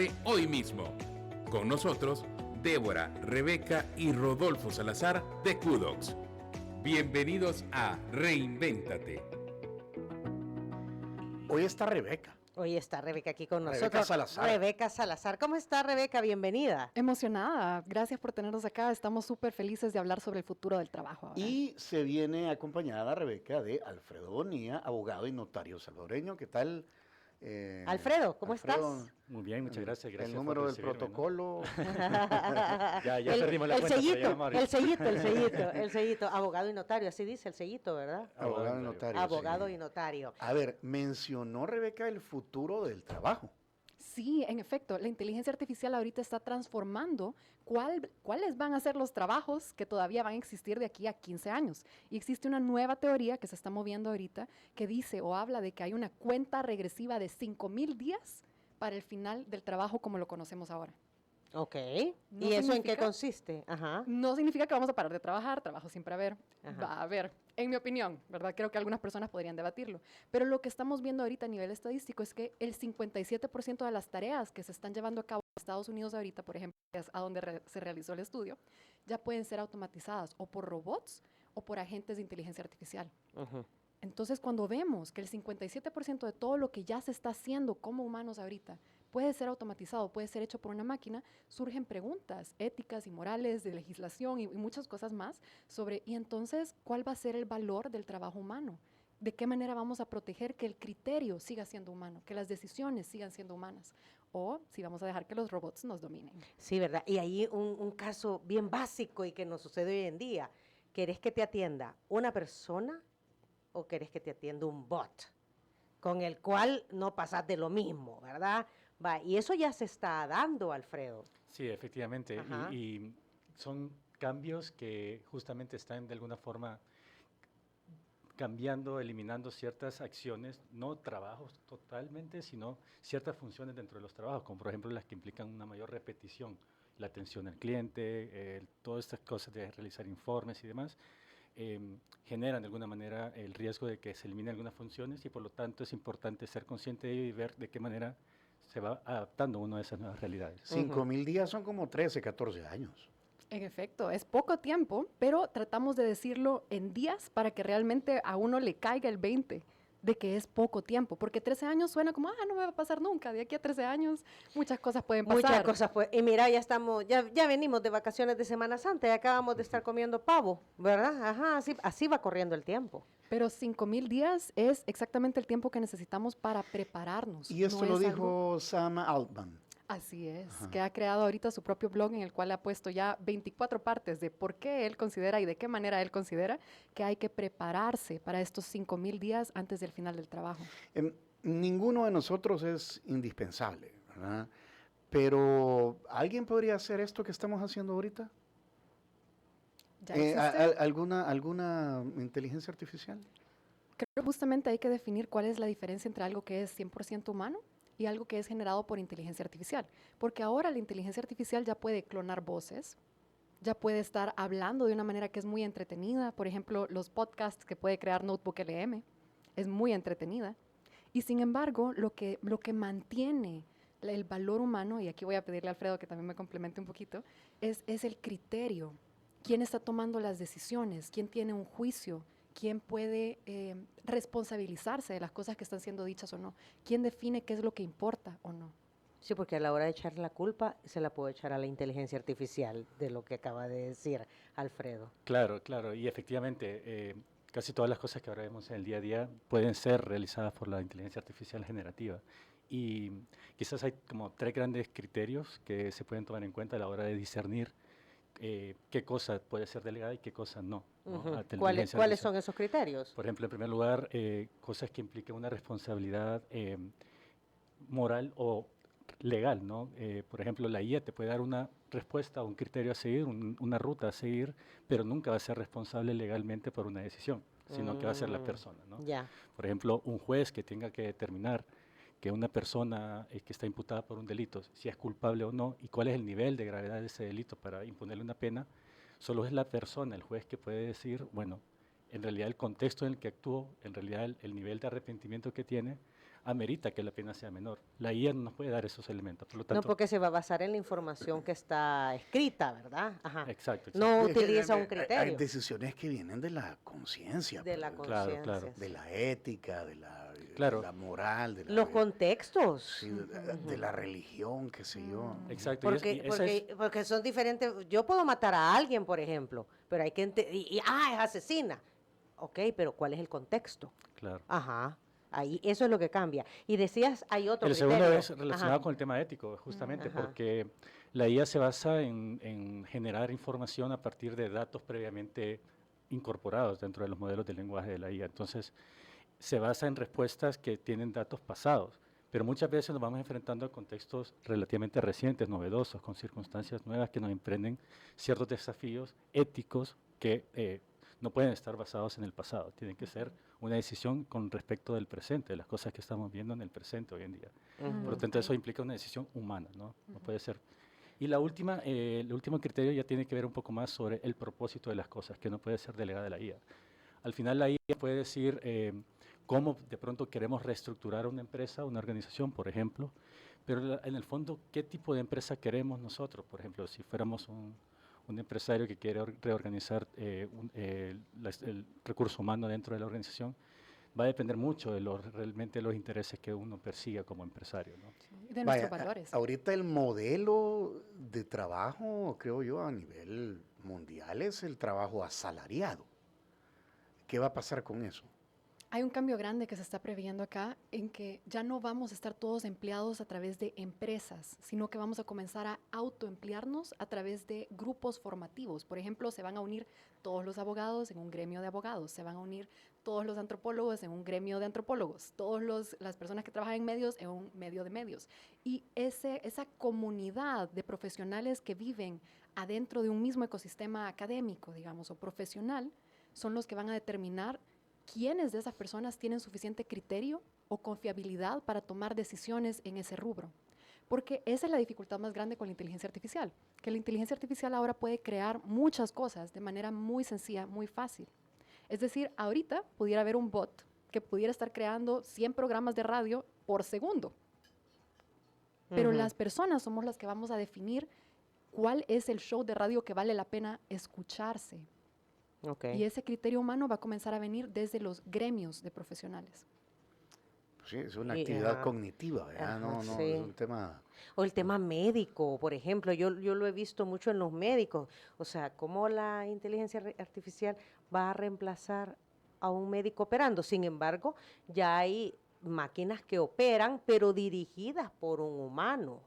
Reinvéntate hoy mismo. Con nosotros, Débora, Rebeca y Rodolfo Salazar de Kudox. Bienvenidos a Reinvéntate. Hoy está Rebeca. Hoy está Rebeca aquí con nosotros. Rebeca Salazar. Rebeca Salazar. ¿Cómo está, Rebeca? Bienvenida. Emocionada. Gracias por tenernos acá. Estamos súper felices de hablar sobre el futuro del trabajo ahora. Y se viene acompañada Rebeca de Alfredo Bonilla, abogado y notario salvadoreño. ¿Qué tal? Alfredo, ¿cómo Alfredo, estás? Muy bien, muchas gracias. El número del protocolo. Ya perdimos la cuenta. El sellito, abogado y notario, así dice el sellito, ¿verdad? Abogado y notario. Abogado sí. y notario. A ver, mencionó Rebeca el futuro del trabajo. Sí, en efecto, la inteligencia artificial ahorita está transformando cuáles van a ser los trabajos que todavía van a existir de aquí a 15 años. Y existe una nueva teoría que se está moviendo ahorita que dice o habla de que hay una cuenta regresiva de 5,000 días para el final del trabajo como lo conocemos ahora. Ok. No ¿Y eso en qué significa- consiste? Ajá. No significa que vamos a parar de trabajar, trabajo siempre Ajá. va a haber, en mi opinión, ¿verdad? Creo que algunas personas podrían debatirlo. Pero lo que estamos viendo ahorita a nivel estadístico es que el 57% de las tareas que se están llevando a cabo en Estados Unidos ahorita, por ejemplo, que es a donde se realizó el estudio, ya pueden ser automatizadas o por robots o por agentes de inteligencia artificial. Ujú. Entonces, cuando vemos que el 57% de todo lo que ya se está haciendo como humanos ahorita puede ser automatizado, puede ser hecho por una máquina, surgen preguntas éticas y morales, de legislación y muchas cosas más sobre, y entonces, ¿cuál va a ser el valor del trabajo humano? ¿De qué manera vamos a proteger que el criterio siga siendo humano, que las decisiones sigan siendo humanas? O si vamos a dejar que los robots nos dominen. Sí, ¿verdad? Y ahí un caso bien básico y que nos sucede hoy en día. ¿Querés que te atienda una persona o querés que te atienda un bot? Con el cual no pasas de lo mismo, ¿verdad? Va, y eso ya se está dando, Alfredo. Sí, efectivamente. Ajá. Y son cambios que justamente están de alguna forma cambiando, eliminando ciertas acciones, no trabajos totalmente, sino ciertas funciones dentro de los trabajos, como por ejemplo las que implican una mayor repetición, la atención al cliente, todas estas cosas de realizar informes y demás. Generan de alguna manera el riesgo de que se eliminen algunas funciones y por lo tanto es importante ser consciente de ello y ver de qué manera se va adaptando uno a esas nuevas realidades. 5,000 días son como 13, 14 años. En efecto, es poco tiempo, pero tratamos de decirlo en días para que realmente a uno le caiga el 20 de que es poco tiempo, porque 13 años suena como, no me va a pasar nunca, de aquí a 13 años muchas cosas pueden pasar. Muchas cosas, pues. Y mira, ya venimos de vacaciones de Semana Santa y acabamos de estar comiendo pavo, ¿verdad? Ajá, así va corriendo el tiempo. Pero 5,000 días es exactamente el tiempo que necesitamos para prepararnos. Y esto No lo es dijo Sam Altman. Así es, que ha creado ahorita su propio blog en el cual ha puesto ya 24 partes de por qué él considera y de qué manera él considera que hay que prepararse para estos 5,000 días antes del final del trabajo. Ninguno de nosotros es indispensable, ¿verdad? Pero ¿alguien podría hacer esto que estamos haciendo ahorita? ¿Ya existe? ¿Alguna inteligencia artificial? Creo que justamente hay que definir cuál es la diferencia entre algo que es 100% humano y algo que es generado por inteligencia artificial. Porque ahora la inteligencia artificial ya puede clonar voces, ya puede estar hablando de una manera que es muy entretenida. Por ejemplo, los podcasts que puede crear Notebook LM es muy entretenida. Y sin embargo, lo que mantiene el valor humano, y aquí voy a pedirle a Alfredo que también me complemente un poquito, es el criterio. ¿Quién está tomando las decisiones? ¿Quién tiene un juicio? ¿Quién puede responsabilizarse de las cosas que están siendo dichas o no? ¿Quién define qué es lo que importa o no? Sí, porque a la hora de echar la culpa se la puedo echar a la inteligencia artificial de lo que acaba de decir Alfredo. Claro, claro, y efectivamente casi todas las cosas que ahora vemos en el día a día pueden ser realizadas por la inteligencia artificial generativa. Y quizás hay como 3 grandes criterios que se pueden tomar en cuenta a la hora de discernir qué cosa puede ser delegada y qué cosa no. Ujú. A ¿Cuáles son esos criterios? Por ejemplo, en primer lugar, cosas que impliquen una responsabilidad moral o legal, ¿no? Por ejemplo, la IA te puede dar una respuesta o un criterio a seguir, una ruta a seguir, pero nunca va a ser responsable legalmente por una decisión, sino que va a ser la persona, ¿no? Ya. Por ejemplo, un juez que tenga que determinar que una persona que está imputada por un delito, si es culpable o no, y cuál es el nivel de gravedad de ese delito para imponerle una pena, solo es la persona, el juez, que puede decir, bueno, en realidad el contexto en el que actuó, en realidad el nivel de arrepentimiento que tiene, amerita que la pena sea menor. La IA no nos puede dar esos elementos, por lo No, tanto... porque se va a basar en la información que está escrita, ¿verdad? Ajá. Exacto, exacto. No Es que utiliza un Hay criterio decisiones que vienen de la conciencia, de la pues, Claro, conciencia. claro. de sí. la ética, de Claro. la moral, de la, Los contextos. sí, de la religión, qué sé yo. Exacto. Porque son diferentes. Yo puedo matar a alguien, por ejemplo, pero hay que es asesina. Ok, pero ¿cuál es el contexto? Claro. Ajá. Ahí, eso es lo que cambia. Y decías, hay otro El criterio. segundo es relacionado Ajá. con el tema ético, justamente Ajá. porque la IA se basa en generar información a partir de datos previamente incorporados dentro de los modelos de lenguaje de la IA. Entonces, se basa en respuestas que tienen datos pasados, pero muchas veces nos vamos enfrentando a contextos relativamente recientes, novedosos, con circunstancias nuevas que nos emprenden ciertos desafíos éticos que no pueden estar basados en el pasado, tienen que ser una decisión con respecto del presente, de las cosas que estamos viendo en el presente hoy en día. Ujú. Por lo tanto, eso implica una decisión humana, ¿no? No puede ser. Y el último criterio ya tiene que ver un poco más sobre el propósito de las cosas, que no puede ser delegada de la IA. Al final la IA puede decir cómo de pronto queremos reestructurar una empresa, una organización, por ejemplo, pero en el fondo, ¿qué tipo de empresa queremos nosotros? Por ejemplo, si fuéramos un empresario que quiere reorganizar el recurso humano dentro de la organización, va a depender mucho de realmente los intereses que uno persiga como empresario, ¿no? Y de Vaya, nuestros valores. ahorita el modelo de trabajo, creo yo, a nivel mundial es el trabajo asalariado. ¿Qué va a pasar con eso? Hay un cambio grande que se está previendo acá en que ya no vamos a estar todos empleados a través de empresas, sino que vamos a comenzar a autoemplearnos a través de grupos formativos. Por ejemplo, se van a unir todos los abogados en un gremio de abogados, se van a unir todos los antropólogos en un gremio de antropólogos, las personas que trabajan en medios en un medio de medios. Y esa comunidad de profesionales que viven adentro de un mismo ecosistema académico, digamos, o profesional, son los que van a determinar quiénes de esas personas tienen suficiente criterio o confiabilidad para tomar decisiones en ese rubro. Porque esa es la dificultad más grande con la inteligencia artificial, que la inteligencia artificial ahora puede crear muchas cosas de manera muy sencilla, muy fácil. Es decir, ahorita pudiera haber un bot que pudiera estar creando 100 programas de radio por segundo. Pero Ujú. las personas somos las que vamos a definir cuál es el show de radio que vale la pena escucharse. Ok. Y ese criterio humano va a comenzar a venir desde los gremios de profesionales. Pues sí, es una Y, actividad ajá. cognitiva, ¿verdad? Ajá, No, sí. es un tema... O el tema médico, por ejemplo, yo lo he visto mucho en los médicos. O sea, cómo la inteligencia artificial va a reemplazar a un médico operando. Sin embargo, ya hay máquinas que operan, pero dirigidas por un humano,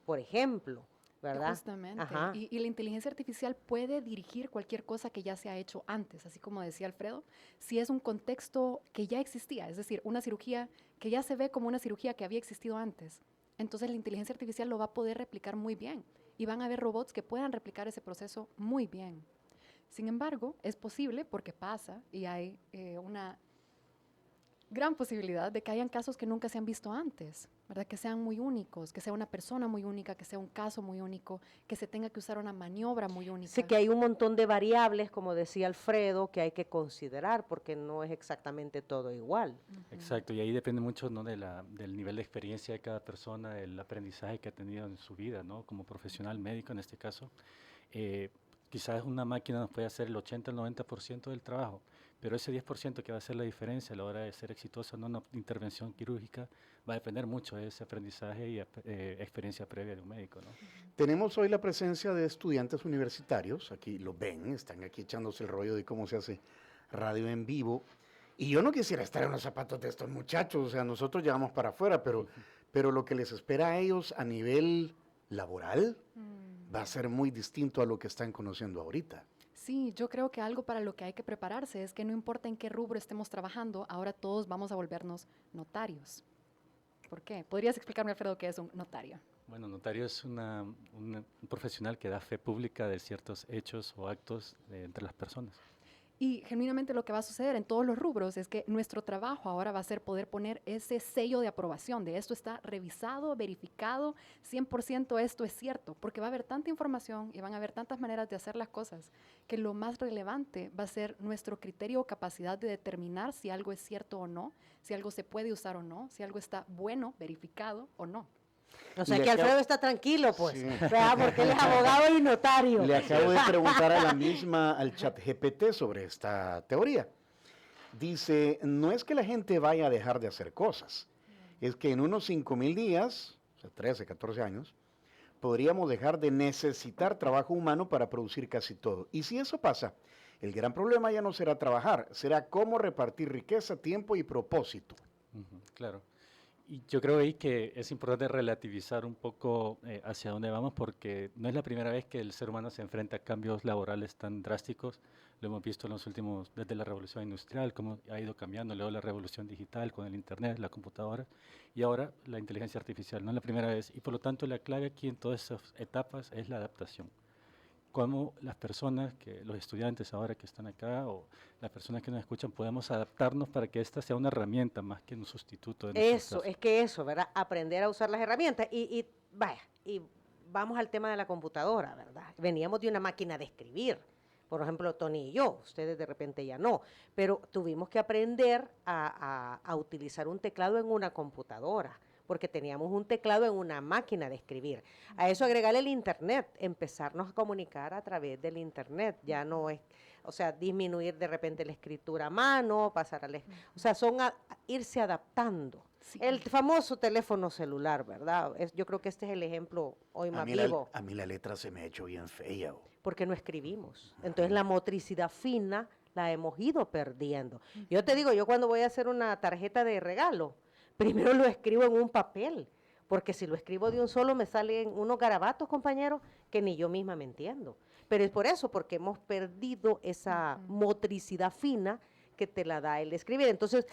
por ejemplo, ¿verdad? Justamente. Ajá. Y la inteligencia artificial puede dirigir cualquier cosa que ya se ha hecho antes, así como decía Alfredo, si es un contexto que ya existía, es decir, una cirugía que ya se ve como una cirugía que había existido antes. Entonces la inteligencia artificial lo va a poder replicar muy bien y van a haber robots que puedan replicar ese proceso muy bien. Sin embargo, es posible porque pasa y hay una gran posibilidad de que hayan casos que nunca se han visto antes, ¿verdad? Que sean muy únicos, que sea una persona muy única, que sea un caso muy único, que se tenga que usar una maniobra muy única. Sí que hay un montón de variables, como decía Alfredo, que hay que considerar porque no es exactamente todo igual. Exacto, y ahí depende mucho, ¿no?, del nivel de experiencia de cada persona, el aprendizaje que ha tenido en su vida, ¿no? Como profesional médico en este caso. Quizás una máquina nos puede hacer el 80 al 90% del trabajo, pero ese 10% que va a hacer la diferencia a la hora de ser exitosa en una intervención quirúrgica va a depender mucho de ese aprendizaje y experiencia previa de un médico, ¿no? Tenemos hoy la presencia de estudiantes universitarios, aquí los ven, están aquí echándose el rollo de cómo se hace radio en vivo. Y yo no quisiera estar en los zapatos de estos muchachos, o sea, nosotros llegamos para afuera, pero lo que les espera a ellos a nivel laboral va a ser muy distinto a lo que están conociendo ahorita. Sí, yo creo que algo para lo que hay que prepararse es que no importa en qué rubro estemos trabajando, ahora todos vamos a volvernos notarios. ¿Por qué? ¿Podrías explicarme, Alfredo, qué es un notario? Bueno, notario es un profesional que da fe pública de ciertos hechos o actos entre las personas. Y genuinamente lo que va a suceder en todos los rubros es que nuestro trabajo ahora va a ser poder poner ese sello de aprobación, de esto está revisado, verificado, 100% esto es cierto, porque va a haber tanta información y van a haber tantas maneras de hacer las cosas, que lo más relevante va a ser nuestro criterio o capacidad de determinar si algo es cierto o no, si algo se puede usar o no, si algo está bueno, verificado o no. O sea Le que acabo- Alfredo está tranquilo, pues. Sí. Vea, porque él es abogado y notario. Le acabo de preguntar al chat GPT sobre esta teoría. Dice, no es que la gente vaya a dejar de hacer cosas, es que en unos 5.000 días, o sea, 13, 14 años, podríamos dejar de necesitar trabajo humano para producir casi todo. Y si eso pasa, el gran problema ya no será trabajar, será cómo repartir riqueza, tiempo y propósito. Ujú, claro. Y yo creo ahí que es importante relativizar un poco hacia dónde vamos, porque no es la primera vez que el ser humano se enfrenta a cambios laborales tan drásticos. Lo hemos visto en los últimos, desde la revolución industrial, cómo ha ido cambiando, luego la revolución digital con el internet, la computadora, y ahora la inteligencia artificial. No es la primera vez, y por lo tanto la clave aquí en todas esas etapas es la adaptación. Cómo las personas, los estudiantes ahora que están acá o las personas que nos escuchan, podemos adaptarnos para que esta sea una herramienta más que un sustituto de nuestros Eso, casos. es que eso, ¿verdad? Aprender a usar las herramientas. Vaya, y vamos al tema de la computadora, ¿verdad? Veníamos de una máquina de escribir. Por ejemplo, Tony y yo, ustedes de repente ya no, pero tuvimos que aprender a utilizar un teclado en una computadora, porque teníamos un teclado en una máquina de escribir. A eso agregarle el internet, empezarnos a comunicar a través del internet, ya no es, o sea, disminuir de repente la escritura a mano, pasar o sea, irse adaptando. Sí. El famoso teléfono celular, ¿verdad? Yo creo que este es el ejemplo hoy más vivo, A mí la letra se me ha hecho bien fea. porque no escribimos. Entonces la motricidad fina la hemos ido perdiendo. Yo te digo, yo cuando voy a hacer una tarjeta de regalo, primero lo escribo en un papel, porque si lo escribo de un solo me salen unos garabatos, compañeros, que ni yo misma me entiendo. Pero es por eso, porque hemos perdido esa motricidad fina que te la da el escribir. Entonces,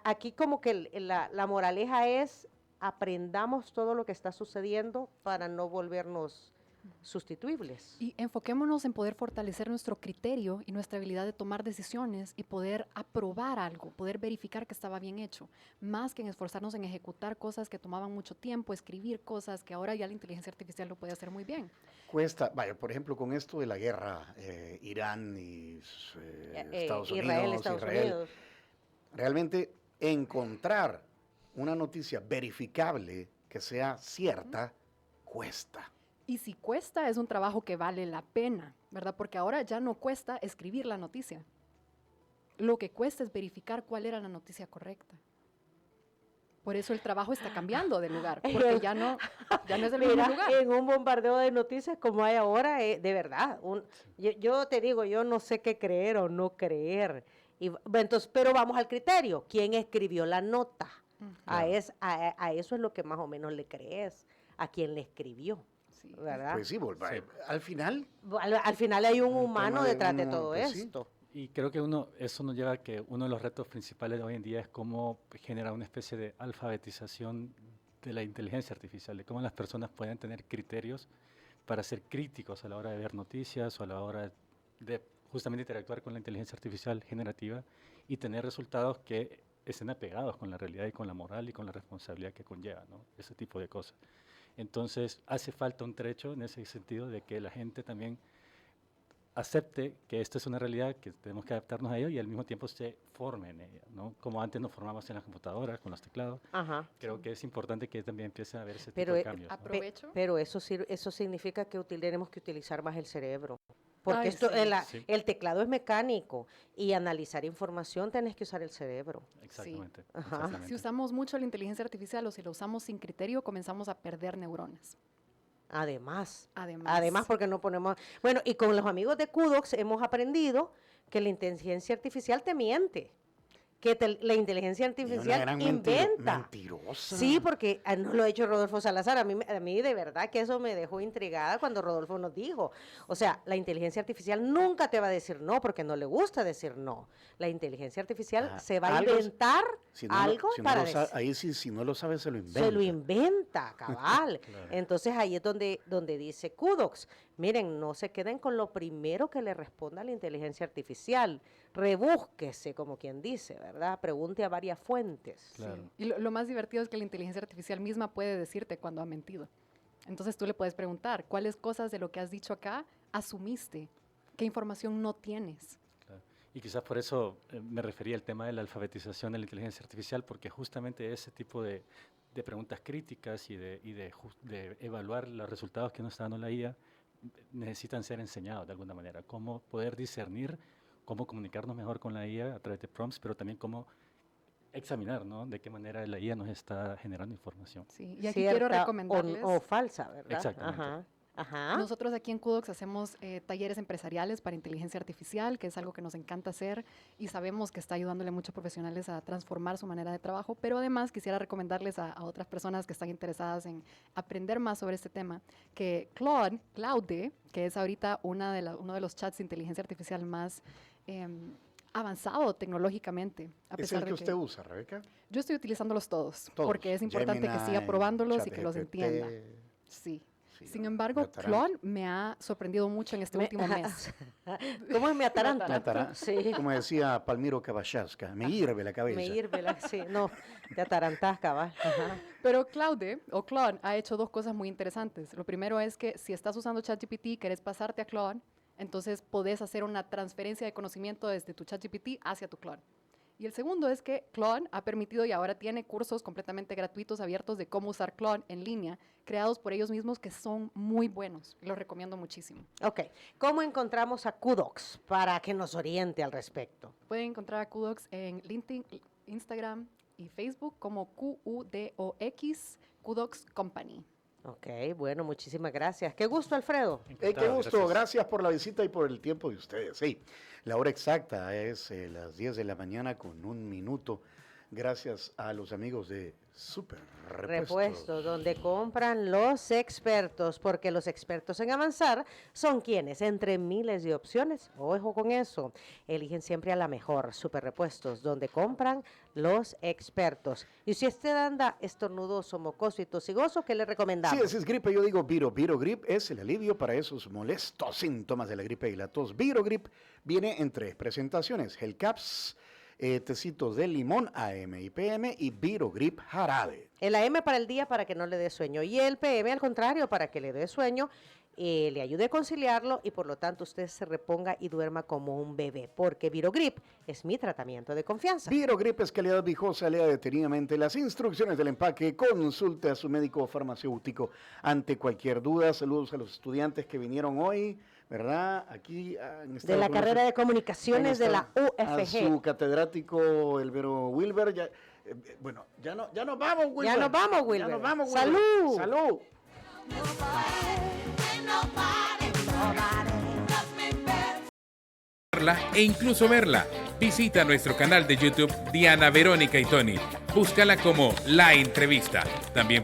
aquí como que la moraleja es aprendamos todo lo que está sucediendo para no volvernos sustituibles. Y enfoquémonos en poder fortalecer nuestro criterio y nuestra habilidad de tomar decisiones y poder aprobar algo, poder verificar que estaba bien hecho, más que en esforzarnos en ejecutar cosas que tomaban mucho tiempo, escribir cosas que ahora ya la inteligencia artificial lo puede hacer muy bien. Cuesta, vaya, por ejemplo, con esto de la guerra, Irán y Estados Unidos. realmente encontrar una noticia verificable que sea cierta, cuesta. Y si cuesta, es un trabajo que vale la pena, ¿verdad? Porque ahora ya no cuesta escribir la noticia. Lo que cuesta es verificar cuál era la noticia correcta. Por eso el trabajo está cambiando de lugar, porque ya no es el mismo lugar. En un bombardeo de noticias como hay ahora, de verdad, yo te digo, yo no sé qué creer o no creer. Entonces, pero vamos al criterio, ¿quién escribió la nota? A eso es lo que más o menos le crees, a quien le escribió. Sí. ¿Verdad? Pues sí, Sí. al final... Al final hay un Un humano tema de detrás de uno, todo pues sí. esto. Y creo que eso nos lleva a que uno de los retos principales de hoy en día es cómo generar una especie de alfabetización de la inteligencia artificial, de cómo las personas pueden tener criterios para ser críticos a la hora de ver noticias o a la hora de justamente interactuar con la inteligencia artificial generativa y tener resultados que estén apegados con la realidad y con la moral y con la responsabilidad que conlleva, ¿no? Ese tipo de cosas. Entonces, hace falta un trecho en ese sentido de que la gente también acepte que esta es una realidad, que tenemos que adaptarnos a ello y al mismo tiempo se forme en ella, ¿no? Como antes nos formamos en la computadora, con los teclados. Ajá. Creo que es importante que también empiece a haber ese Pero, tipo de cambios, ¿no? Aprovecho. Pero eso significa que tenemos que utilizar más el cerebro. Porque Ay, sí. Sí. el teclado es mecánico y analizar información tenés que usar el cerebro. Exactamente. Ajá. exactamente. Si usamos mucho la inteligencia artificial o si la usamos sin criterio, comenzamos a perder neuronas. Además, Además, porque no ponemos... Bueno, y con los amigos de Kudox hemos aprendido que la inteligencia artificial te miente, que la inteligencia Y una artificial gran inventa. mentirosa. Sí, porque nos lo ha hecho Rodolfo Salazar. A mí de verdad que eso me dejó intrigada cuando Rodolfo nos dijo. O sea, la inteligencia artificial nunca te va a decir no porque no le gusta decir no. La inteligencia artificial se va a algo- inventar Si no lo- algo si no para lo sa- decir. ahí sí, si no lo sabes, se lo inventa. Se lo inventa, cabal. Claro. Entonces ahí es donde dice Kudox, miren, no se queden con lo primero que le responda la inteligencia artificial. rebúsquese, como quien dice, ¿verdad? Pregunte a varias fuentes. Claro. Sí. Y lo más divertido es que la inteligencia artificial misma puede decirte cuando ha mentido. Entonces tú le puedes preguntar, ¿cuáles cosas de lo que has dicho acá asumiste? ¿Qué información no tienes? Claro. Y quizás por eso me refería al tema de la alfabetización de la inteligencia artificial, porque justamente ese tipo de preguntas críticas y de evaluar los resultados que nos está dando la IA necesitan ser enseñados de alguna manera. Cómo poder discernir, cómo comunicarnos mejor con la IA a través de prompts, pero también cómo examinar, ¿no? De qué manera la IA nos está generando información. Sí, y aquí quiero Cierta recomendarles... o falsa, ¿verdad? Exactamente. Ajá. Ajá. Nosotros aquí en QDocs hacemos talleres empresariales para inteligencia artificial, que es algo que nos encanta hacer y sabemos que está ayudándole a muchos profesionales a transformar su manera de trabajo, pero además quisiera recomendarles a otras personas que están interesadas en aprender más sobre este tema, que Claude, que es ahorita uno de los chats de inteligencia artificial más avanzado tecnológicamente. ¿Es el que usted usa, Rebeca? Yo estoy utilizándolos todos, Todos. porque es importante que siga Gemini, probándolos y que los ChatGPT. entienda. Sí. Sí, Sin no, embargo, me ataranta. Claude me ha sorprendido mucho en este último mes. ¿Cómo es mi ataranta? Me ataranta. Sí. Como decía Palmiro Cabachasca, me hierve la cabeza. Me hierve sí, no, te atarantás, cabal. Ajá. Pero Claude ha hecho dos cosas muy interesantes. Lo primero es que si estás usando ChatGPT y querés pasarte a Claude, entonces podés hacer una transferencia de conocimiento desde tu ChatGPT hacia tu Claude. Y el segundo es que Claude ha permitido y ahora tiene cursos completamente gratuitos abiertos de cómo usar Claude en línea, creados por ellos mismos, que son muy buenos. Los recomiendo muchísimo. Ok, ¿cómo encontramos a QDocs para que nos oriente al respecto? Pueden encontrar a QDocs en LinkedIn, Instagram y Facebook como QUDOX, QDocs Company. Ok, bueno, muchísimas gracias. Qué gusto, Alfredo. Qué Encantado, gusto, gracias por la visita y por el tiempo de ustedes. Sí, la hora exacta es las 10 de la mañana con 1 minuto. Gracias a los amigos de Super Repuestos, donde compran los expertos, porque los expertos en avanzar son quienes, entre miles de opciones, ojo con eso, eligen siempre a la mejor. Super Repuestos, donde compran los expertos. Y si usted anda estornudoso, mocoso y tosigoso, ¿qué le recomendamos? Sí, esa es gripe, yo digo Viro. Viro Grip es el alivio para esos molestos síntomas de la gripe y la tos. Viro Grip viene en 3 presentaciones: Gel Caps, tecitos de limón AM y PM y Viro Grip jarabe. El AM para el día para que no le dé sueño y el PM al contrario para que le dé sueño, le ayude a conciliarlo y por lo tanto usted se reponga y duerma como un bebé, porque Virogrip es mi tratamiento de confianza. Virogrip es calidad viejosa, lea detenidamente las instrucciones del empaque, consulte a su médico o farmacéutico ante cualquier duda. Saludos a los estudiantes que vinieron hoy, ¿verdad? Aquí en Estados De la Unidos, carrera de comunicaciones de la a su UFG. catedrático Elvero Wilber. Ya, bueno, ya nos vamos, Wilber. Ya nos vamos, Wilber. Ya nos vamos, Wilber. ¡Salud! ¡Salud! E incluso verla. Visita nuestro canal de YouTube Diana Verónica y Tony. Búscala como La Entrevista. También